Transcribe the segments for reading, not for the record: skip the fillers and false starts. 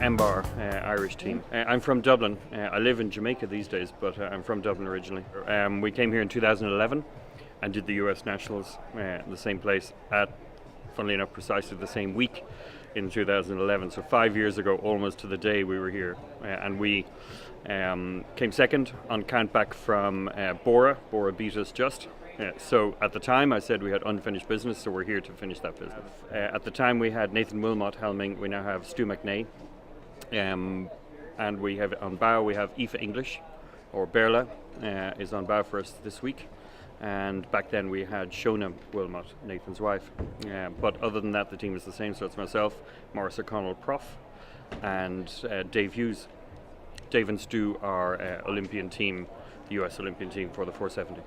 Embarr, Irish team. I'm from Dublin. I live in Jamaica these days, but I'm from Dublin originally. We came here in 2011 and did the US Nationals in the same place at, funnily enough, precisely the same week in 2011. So 5 years ago, almost to the day, we were here. And we came second on count back from Bora. Bora beat us just. So at the time I said we had unfinished business, so we're here to finish that business. At the time we had Nathan Wilmot helming, we now have Stu McNay. And we have on bow we have Aoife English, or Berla, is on bow for us this week. And back then we had Shona Wilmot, Nathan's wife. But other than that, the team is the same. So it's myself, Maurice O'Connell, Prof, and Dave Hughes. Dave and Stu are Olympian team, the US Olympian team for the 470.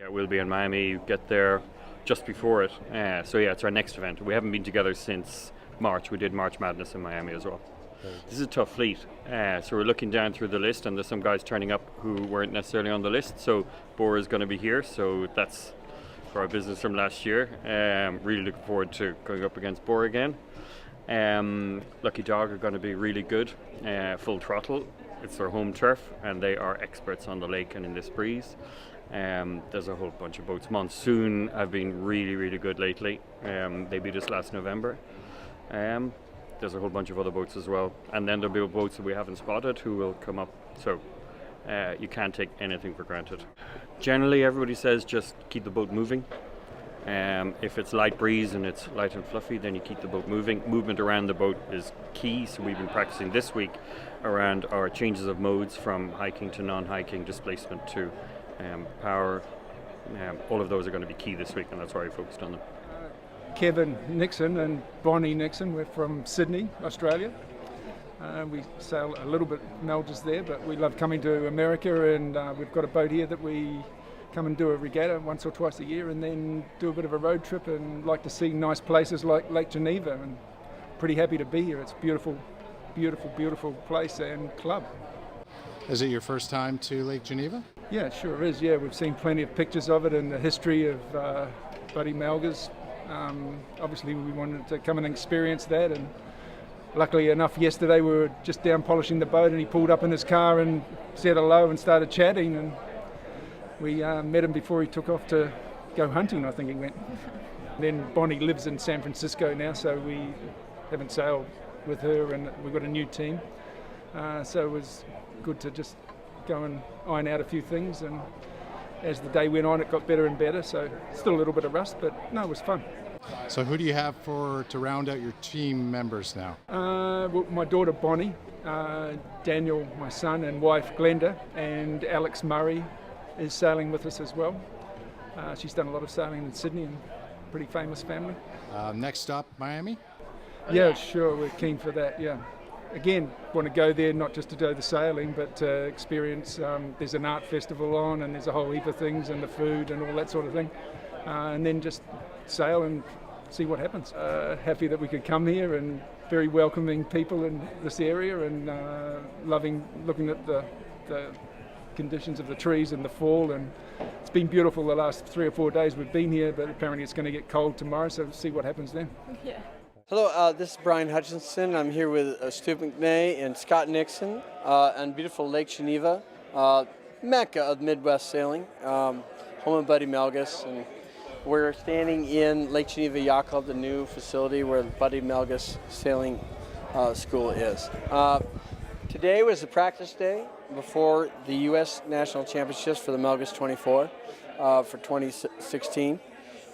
Yeah, we'll be in Miami. Get there just before it. So yeah, it's our next event. We haven't been together since March. We did March Madness in Miami as well. This is a tough fleet, so we're looking down through the list, and there's some guys turning up who weren't necessarily on the list. So Bora is going to be here, so that's for our business from last year. Really looking forward to going up against Bora again. Lucky Dog are going to be really good, full throttle. It's their home turf, and they are experts on the lake and in this breeze. There's a whole bunch of boats. Monsoon have been really, really good lately. They beat us last November. There's a whole bunch of other boats as well, and then there'll be boats that we haven't spotted who will come up. So you can't take anything for granted. Generally, everybody says just keep the boat moving. If it's light breeze and it's light and fluffy, then you keep the boat moving. Movement around the boat is key, so we've been practicing this week around our changes of modes from hiking to non-hiking, displacement to power. All of those are going to be key this week, and that's why we focused on them. Kevin Nixon and Bonnie Nixon, we're from Sydney, Australia. We sail a little bit Melges there, but we love coming to America, and we've got a boat here that we come and do a regatta once or twice a year, and then do a bit of a road trip, and like to see nice places like Lake Geneva, and pretty happy to be here. It's a beautiful, beautiful, beautiful place and club. Is it your first time to Lake Geneva? Yeah, it sure is. Yeah, we've seen plenty of pictures of it and the history of Buddy Melges. Obviously we wanted to come and experience that, and luckily enough yesterday we were just down polishing the boat and he pulled up in his car and said hello and started chatting, and we met him before he took off to go hunting, I think he went. Then Bonnie lives in San Francisco now, so we haven't sailed with her, and we've got a new team, so it was good to just go and iron out a few things, and as the day went on it got better and better, so still a little bit of rust, but no, it was fun. So who do you have to round out your team members now? Well, my daughter Bonnie, Daniel, my son, and wife Glenda, and Alex Murray is sailing with us as well. She's done a lot of sailing in Sydney, and pretty famous family. Next stop, Miami? Yeah, sure, we're keen for that, yeah. Again, want to go there not just to do the sailing, but to experience, there's an art festival on, and there's a whole heap of things, and the food and all that sort of thing. And then just sail and see what happens. Happy that we could come here, and very welcoming people in this area, and loving looking at the conditions of the trees and the fall, and it's been beautiful the last 3 or 4 days we've been here, but apparently it's going to get cold tomorrow, so we'll see what happens then. Yeah. Hello, this is Brian Hutchinson. I'm here with Stu McNay and Scott Nixon on beautiful Lake Geneva, mecca of Midwest sailing, home of Buddy Melges. And we're standing in Lake Geneva Yacht Club, the new facility where the Buddy Melges Sailing School is. Today was the practice day before the U.S. National Championships for the Melges 24 for 2016.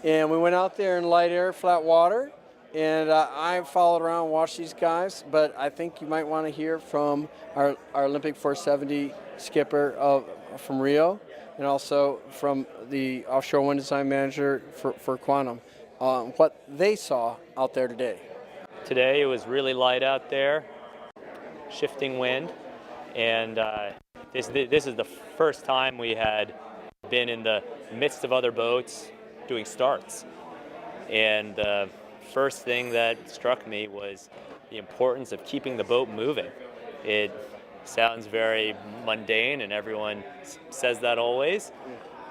And we went out there in light air, flat water. And I followed around and watched these guys, but I think you might want to hear from our Olympic 470 skipper from Rio, and also from the offshore wind design manager for Quantum, what they saw out there today. Today it was really light out there, shifting wind, and this is the first time we had been in the midst of other boats doing starts. And first thing that struck me was the importance of keeping the boat moving. It sounds very mundane, and everyone says that always,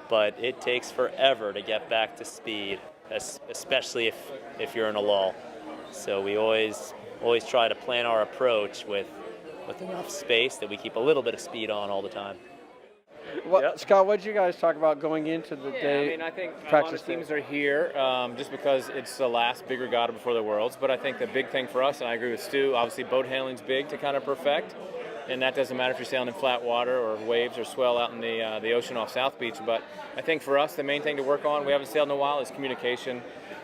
but it takes forever to get back to speed, especially if you're in a lull. So we always always try to plan our approach with enough space that we keep a little bit of speed on all the time. Scott, what did you guys talk about going into the day? I mean, I think a lot practice of teams are here just because it's the last big regatta before the Worlds. But I think the big thing for us, and I agree with Stu, obviously boat handling's big to kind of perfect. And that doesn't matter if you're sailing in flat water or waves or swell out in the ocean off South Beach. But I think for us, the main thing to work on, we haven't sailed in a while, is communication,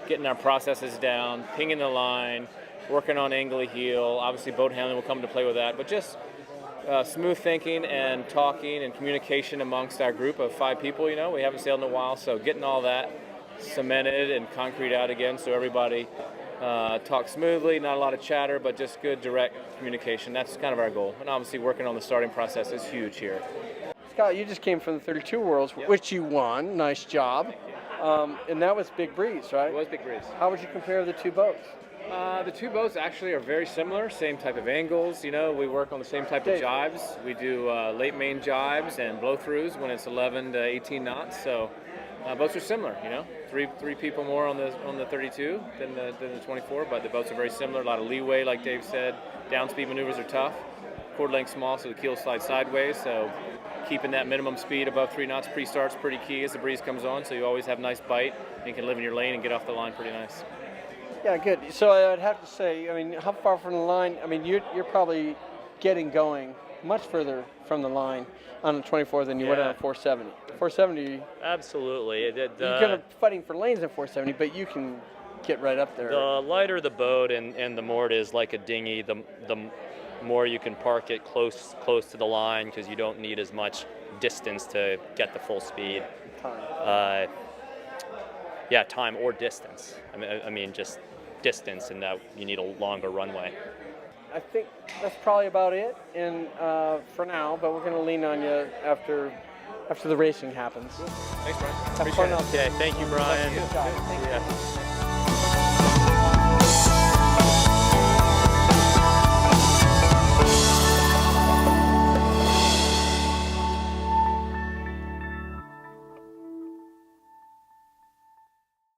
getting our processes down, pinging the line, working on angle of heel. Obviously, boat handling will come into play with that. But just smooth thinking and talking and communication amongst our group of 5 people. You know, we haven't sailed in a while, so getting all that cemented and concrete out again so everybody talks smoothly, not a lot of chatter, but just good direct communication. That's kind of our goal. And obviously working on the starting process is huge here. Scott, you just came from the 32 Worlds, which you won. Nice job. And that was Big Breeze, right? It was Big Breeze. How would you compare the two boats? The two boats actually are very similar, same type of angles. You know, we work on the same type of jibes. We do late main jibes and blow-throughs when it's 11 to 18 knots. So boats are similar. You know, three people more on the 32 than the 24, but the boats are very similar. A lot of leeway, like Dave said. Downspeed maneuvers are tough. Chord length small, so the keel slides sideways. So keeping that minimum speed above 3 knots pre-start's pretty key as the breeze comes on. So you always have nice bite and you can live in your lane and get off the line pretty nice. Yeah, good. So I'd have to say, I mean, how far from the line? I mean, you're probably getting going much further from the line on the 24 than you would on a 470. 470. Absolutely. You're kind of fighting for lanes at 470, but you can get right up there. The lighter the boat and the more it is like a dinghy, the more you can park it close to the line because you don't need as much distance to get the full speed. Time. Time or distance. I mean just distance, and that you need a longer runway. I think that's probably about it, and for now. But we're going to lean on you after the racing happens. Thanks, Brian. Have fun out there. Okay, thank you, Brian. Good job. Thank you.